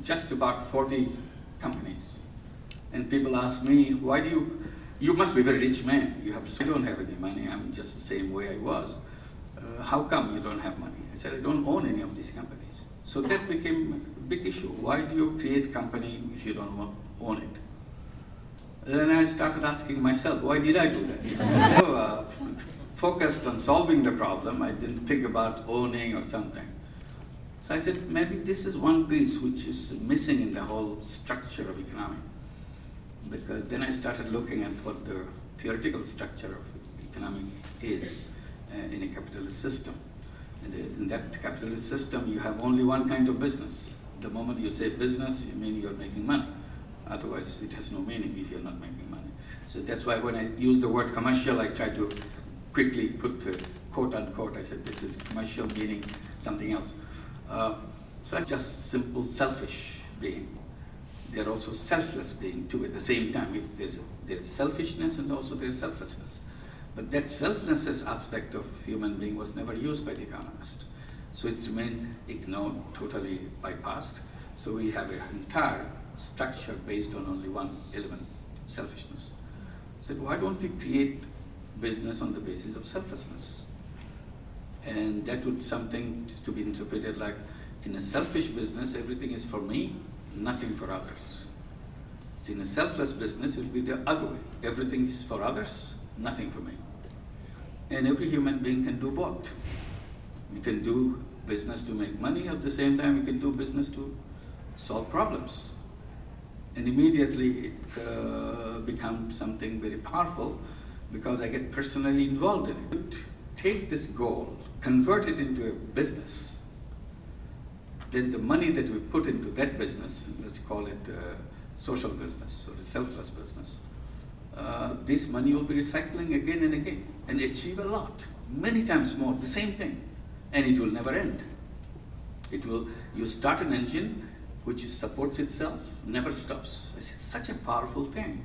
just about 40 companies. And people ask me, why do you must be a very rich man. I don't have any money, I'm just the same way I was. How come you don't have money? I said, I don't own any of these companies. So that became a big issue. Why do you create a company if you don't own it? Then I started asking myself, why did I do that? So, focused on solving the problem, I didn't think about owning or something. So I said, maybe this is one piece which is missing in the whole structure of economics. Because then I started looking at what the theoretical structure of economics is in a capitalist system. And in that capitalist system, you have only one kind of business. The moment you say business, you mean you're making money. Otherwise, it has no meaning if you're not making money. So that's why when I use the word commercial, I try to quickly put the quote unquote, I said this is commercial meaning something else. So it's just simple selfish being. They're also selfless being too at the same time. There's selfishness and also there's selflessness. But that selflessness aspect of human being was never used by the economist. So it's remained ignored, totally bypassed. So we have an entire structure based on only one element, selfishness. So why don't we create business on the basis of selflessness? And that would something to be interpreted like, in a selfish business, everything is for me, nothing for others. So in a selfless business, it will be the other way. Everything is for others, nothing for me. And every human being can do both. We can do business to make money, at the same time we can do business to solve problems. And immediately it becomes something very powerful because I get personally involved in it. Take this goal, convert it into a business, then the money that we put into that business, let's call it social business or selfless business, this money will be recycling again and again and achieve a lot, many times more, the same thing, and it will never end. You start an engine which supports itself, never stops. It's such a powerful thing.